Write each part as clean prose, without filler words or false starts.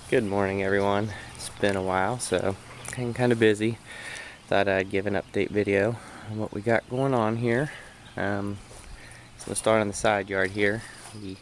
Good morning, everyone. It's been a while, so I'm kind of busy. Thought I'd give an update video on what we got going on here. So we'll start on the side yard here. We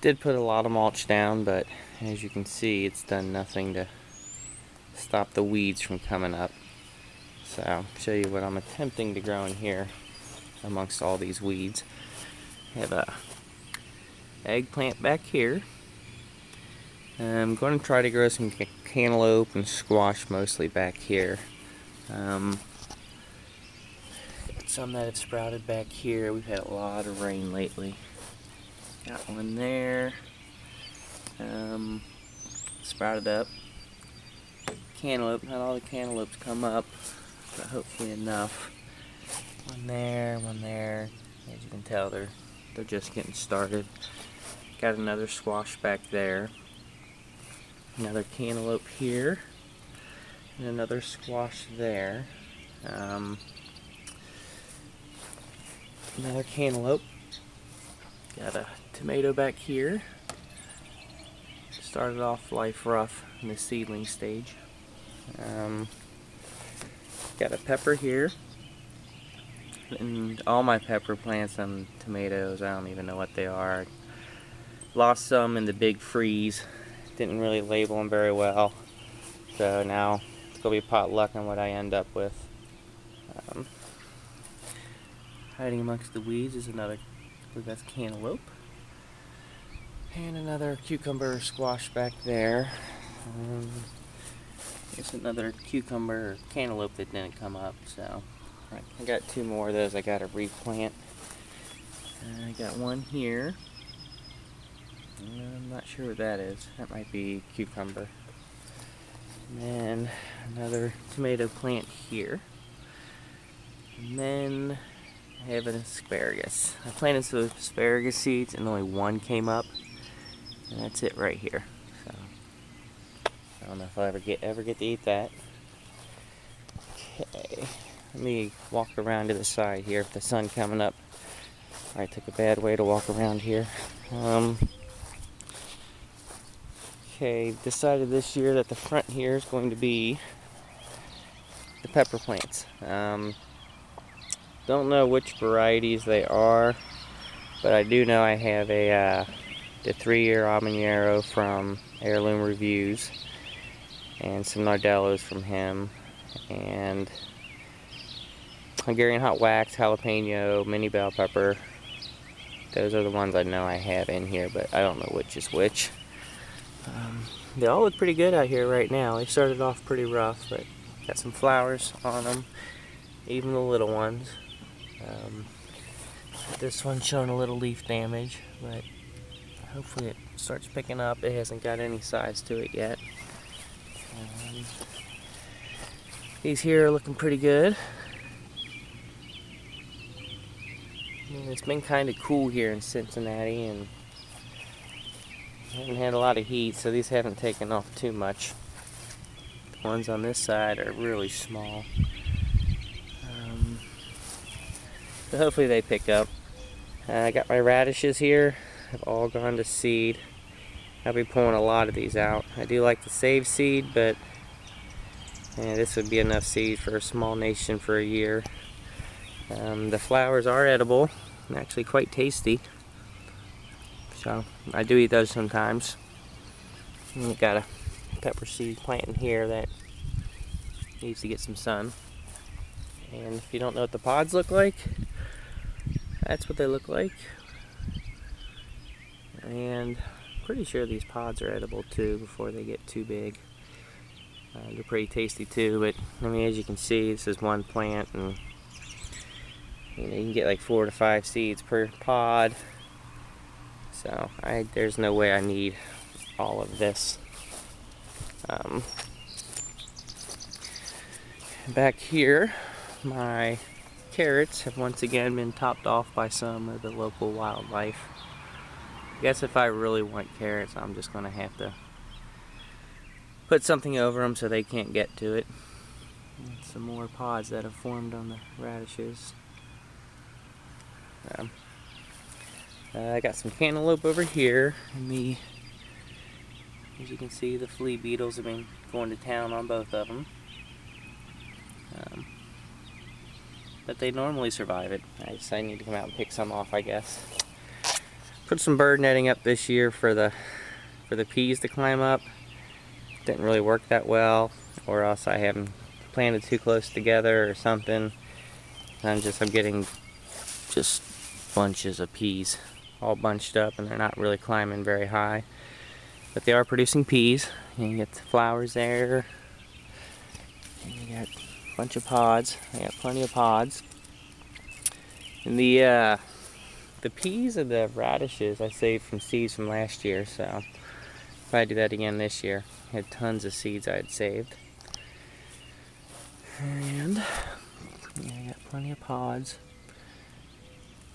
did put a lot of mulch down, but as you can see, it's done nothing to stop the weeds from coming up. So I'll show you what I'm attempting to grow in here amongst all these weeds. I have a eggplant back here. I'm going to try to grow some cantaloupe and squash mostly back here. Got some that have sprouted back here. We've had a lot of rain lately. Got one there. Sprouted up. Cantaloupe, not all the cantaloupes come up, but hopefully enough. One there, one there. As you can tell, they're just getting started. Got another squash back there. Another cantaloupe here, and another squash there. Another cantaloupe. Got a tomato back here. Started off life rough in the seedling stage. Got a pepper here. And all my pepper plants and tomatoes, I don't even know what they are. Lost some in the big freeze. Didn't really label them very well, so now it's gonna be potluck on what I end up with. Hiding amongst the weeds is another, I believe that's cantaloupe, and another cucumber squash back there. There's another cucumber or cantaloupe that didn't come up, so I got two more of those I gotta replant. I got one here. I'm not sure what that is. That might be cucumber. And then another tomato plant here. And then I have an asparagus. I planted some asparagus seeds and only one came up. And that's it right here. So I don't know if I'll ever get to eat that. Okay. Let me walk around to the side here. If the sun coming up. I took a bad way to walk around here. Okay, decided this year that the front here is going to be the pepper plants. Don't know which varieties they are, but I do know I have the 3-year habanero from Heirloom Reviews, and some Nardellos from him, and Hungarian Hot Wax, jalapeno, mini bell pepper. Those are the ones I know I have in here, but I don't know which is which. They all look pretty good out here right now. They started off pretty rough, but got some flowers on them, even the little ones. This one's showing a little leaf damage, but hopefully it starts picking up. It hasn't got any size to it yet. These here are looking pretty good. And it's been kind of cool here in Cincinnati, and I haven't had a lot of heat, so these haven't taken off too much. The ones on this side are really small. So hopefully they pick up. I got my radishes here. Have all gone to seed. I'll be pulling a lot of these out. I do like to save seed, but this would be enough seed for a small nation for a year. The flowers are edible and actually quite tasty. So I do eat those sometimes. And we've got a pepper seed plant in here that needs to get some sun. And if you don't know what the pods look like, that's what they look like. And I'm pretty sure these pods are edible too before they get too big. They're pretty tasty too, but I mean, as you can see, this is one plant, and you can get like 4 to 5 seeds per pod. So there's no way I need all of this. Back here, my carrots have once again been topped off by some of the local wildlife. I guess if I really want carrots, I'm just going to have to put something over them so they can't get to it. And some more pods that have formed on the radishes. I got some cantaloupe over here in the As you can see, the flea beetles have been going to town on both of them. But they normally survive it. I need to come out and pick some off, I guess. Put some bird netting up this year for the peas to climb up. Didn't really work that well, or else I have them planted too close together or something. I'm getting just bunches of peas all bunched up, and they're not really climbing very high. But they are producing peas. And you get the flowers there. And you got a bunch of pods. I got plenty of pods. And the peas and the radishes I saved from seeds from last year, so if I do that again this year. I had tons of seeds I had saved. And yeah, I got plenty of pods.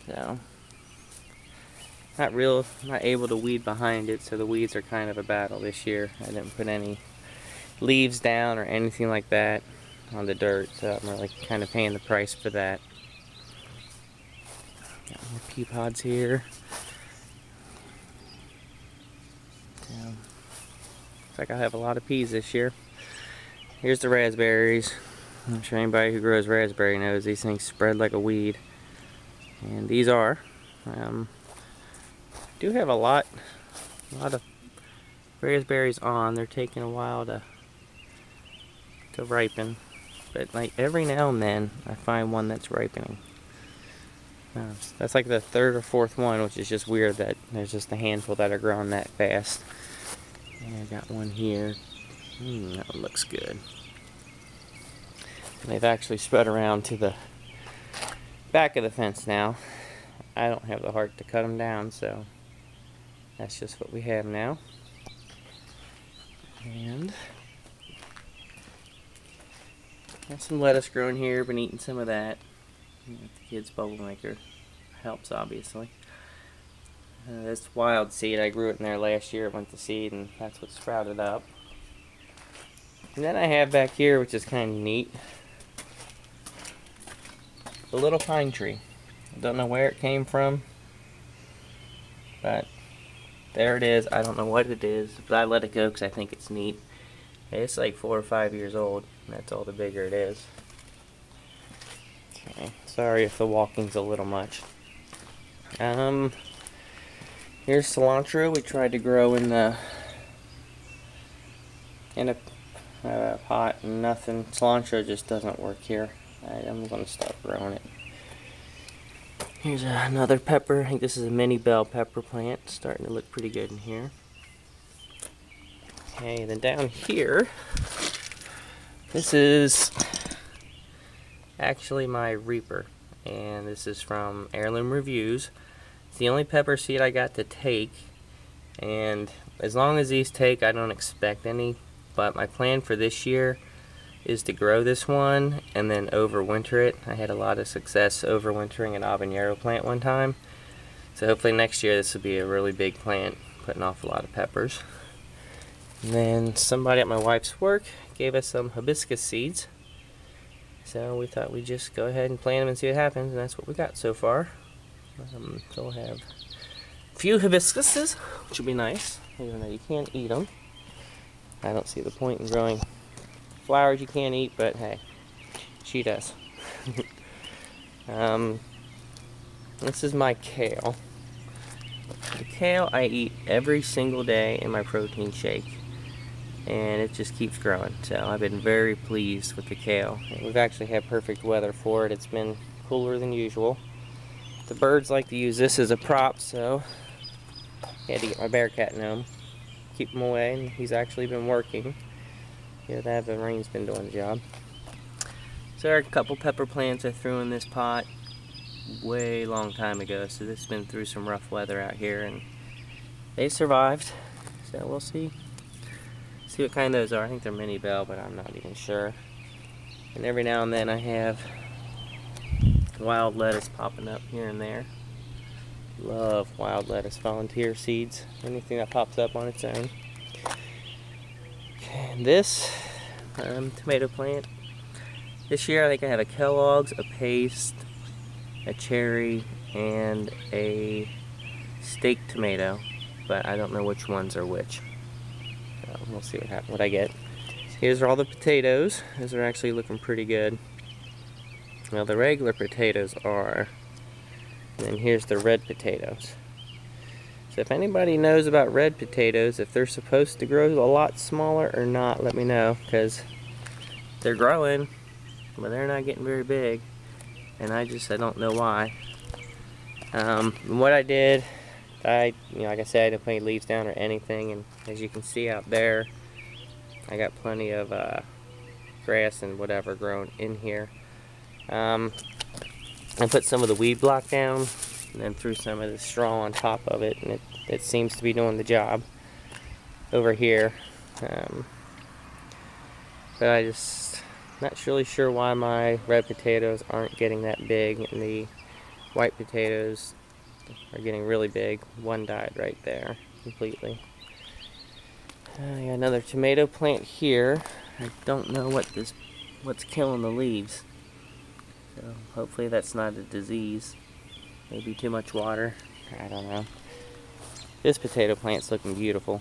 So not able to weed behind it, so the weeds are kind of a battle this year. I didn't put any leaves down or anything like that on the dirt, so I'm really kind of paying the price for that. Got more pea pods here. So, looks like I'll have a lot of peas this year. Here's the raspberries. I'm sure anybody who grows raspberry knows these things spread like a weed. And these are. Do have a lot of raspberries on. They're taking a while to ripen, but like every now and then I find one that's ripening. That's like the third or fourth one, which is just weird that there's just a handful that are growing that fast. And I got one here. That one looks good. And they've actually spread around to the back of the fence now. I don't have the heart to cut them down, so that's just what we have now. And got some lettuce growing here. Been eating some of that. The kids' bubble maker helps, obviously. This wild seed, I grew it in there last year. It went to seed, and that's what sprouted up. And then I have back here, which is kind of neat, the little pine tree. I don't know where it came from, but there it is. I don't know what it is, but I let it go because I think it's neat. It's like 4 or 5 years old, and that's all the bigger it is. Okay, sorry if the walking's a little much. Here's cilantro. We tried to grow in a pot, and nothing. Cilantro just doesn't work here. I'm going to stop growing it. Here's another pepper. I think this is a mini bell pepper plant. Starting to look pretty good in here. Okay, then down here, this is actually my Reaper, and this is from Heirloom Reviews. It's the only pepper seed I got to take, and as long as these take, I don't expect any, but my plan for this year is to grow this one and then overwinter it. I had a lot of success overwintering an habanero plant one time, so hopefully next year this will be a really big plant, putting off a lot of peppers. And then somebody at my wife's work gave us some hibiscus seeds, so we thought we'd just go ahead and plant them and see what happens, and that's what we got so far. So we'll have a few hibiscuses, which will be nice, even though you can't eat them. I don't see the point in growing flowers you can't eat, but hey, she does. This is my kale. The kale I eat every single day in my protein shake, and it just keeps growing, so I've been very pleased with the kale. We've actually had perfect weather for it. It's been cooler than usual. The birds like to use this as a prop, so I had to get my Bearcat gnome, keep him away, and he's actually been working. Yeah, the rain's been doing the job. So there are a couple pepper plants I threw in this pot way long time ago, so this has been through some rough weather out here, and they survived. So we'll see what kind those are. I think they're mini bell, but I'm not even sure. And every now and then I have wild lettuce popping up here and there. Love wild lettuce, volunteer seeds, anything that pops up on its own. And this tomato plant, this year I think I have a Kellogg's, a Paste, a cherry, and a steak tomato, but I don't know which ones are which. So we'll see what I get. Here's all the potatoes. Those are actually looking pretty good. Well, the regular potatoes are. And then here's the red potatoes. So if anybody knows about red potatoes, if they're supposed to grow a lot smaller or not, let me know, because they're growing, but they're not getting very big, and I don't know why. What I did, like I said, I didn't put any leaves down or anything, and as you can see out there, I got plenty of grass and whatever grown in here. I put some of the weed block down, and then threw some of the straw on top of it, and it seems to be doing the job over here. But I just not really sure why my red potatoes aren't getting that big, and the white potatoes are getting really big. One died right there completely. I got another tomato plant here. I don't know what's killing the leaves. So hopefully that's not a disease. Maybe too much water. I don't know. This potato plant's looking beautiful.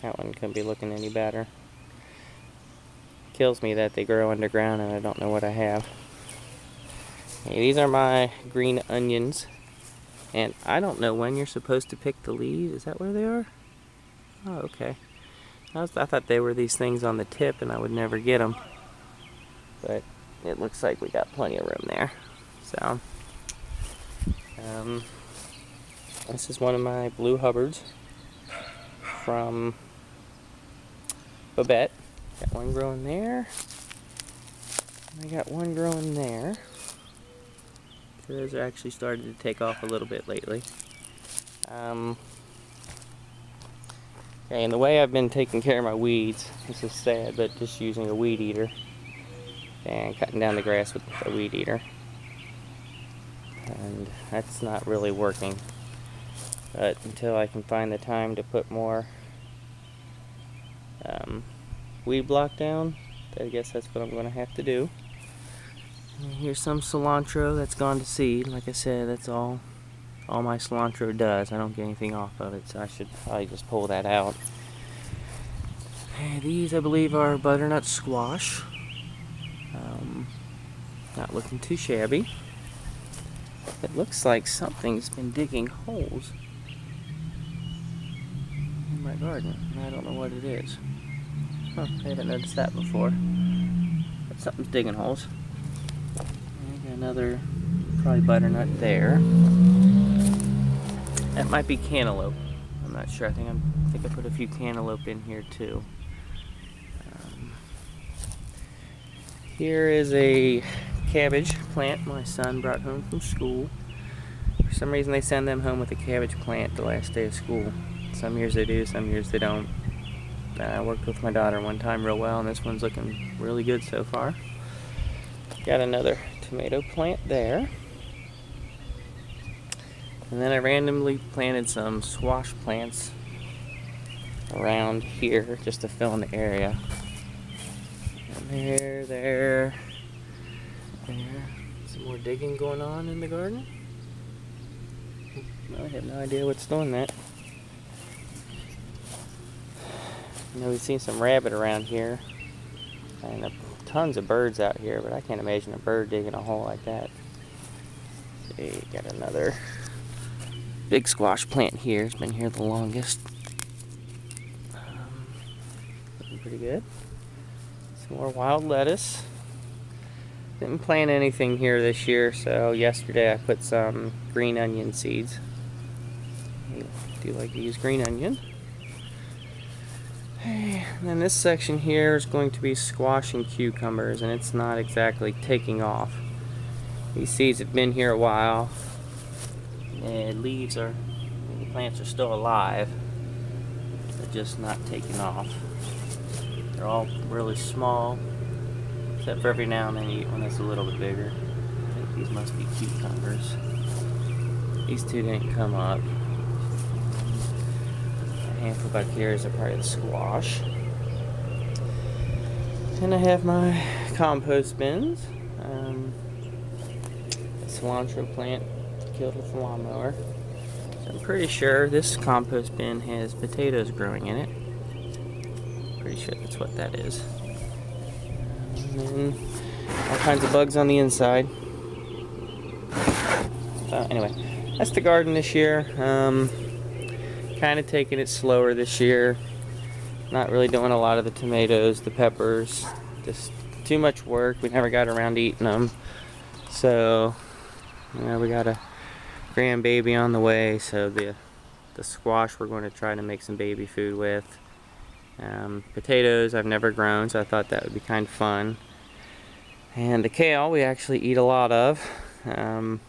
That one couldn't be looking any better. Kills me that they grow underground and I don't know what I have. Okay, these are my green onions. And I don't know when you're supposed to pick the leaves. Is that where they are? Oh, okay. I thought they were these things on the tip and I would never get them. But it looks like we got plenty of room there. So, this is one of my blue Hubbards from Babette. Got one growing there. I got one growing there. So those are actually started to take off a little bit lately. Okay, and the way I've been taking care of my weeds, this is sad, but just using a weed eater and cutting down the grass with a weed eater. And that's not really working. But until I can find the time to put more weed block down, I guess that's what I'm going to have to do. And here's some cilantro that's gone to seed. Like I said, that's all my cilantro does. I don't get anything off of it, so I should probably just pull that out. And these, I believe, are butternut squash. Not looking too shabby. It looks like something's been digging holes in my garden, and I don't know what it is. Huh, I haven't noticed that before. But something's digging holes. And got another, probably butternut there. That might be cantaloupe. I'm not sure. I think I put a few cantaloupe in here too. Here is a cabbage plant my son brought home from school. For some reason they send them home with a cabbage plant the last day of school. Some years they do, some years they don't. I worked with my daughter one time real well, and this one's looking really good so far. Got another tomato plant there. And then I randomly planted some squash plants around here just to fill in the area. And there. Some more digging going on in the garden. I have no idea what's doing that. We've seen some rabbit around here. And tons of birds out here, but I can't imagine a bird digging a hole like that. See, got another big squash plant here. It's been here the longest. Looking pretty good. Some more wild lettuce. Didn't plant anything here this year, so yesterday I put some green onion seeds. I do like to use green onion. And then this section here is going to be squash and cucumbers, and it's not exactly taking off. These seeds have been here a while, and the plants are still alive. They're just not taking off. They're all really small, except for every now and then you get one that's a little bit bigger. I think these must be cucumbers. These two didn't come up. A handful back here is a part of the squash. And I have my compost bins. A cilantro plant killed with a lawnmower. So I'm pretty sure this compost bin has potatoes growing in it. Pretty sure that's what that is. And then all kinds of bugs on the inside. So anyway, that's the garden this year. Kind of taking it slower this year. Not really doing a lot of the tomatoes, the peppers. Just too much work. We never got around to eating them. So, you know, we got a grandbaby on the way. So the squash we're going to try to make some baby food with. Potatoes I've never grown, so I thought that would be kind of fun. And the kale we actually eat a lot of. So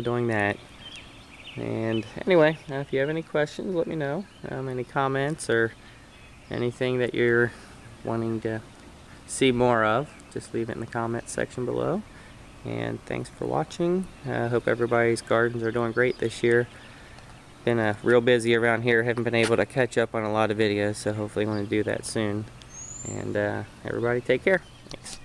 doing that. And anyway, if you have any questions, let me know. Any comments or anything that you're wanting to see more of, just leave it in the comments section below. And thanks for watching. I hope everybody's gardens are doing great this year. Been real busy around here. Haven't been able to catch up on a lot of videos, so hopefully I'm going to do that soon. And everybody take care. Thanks.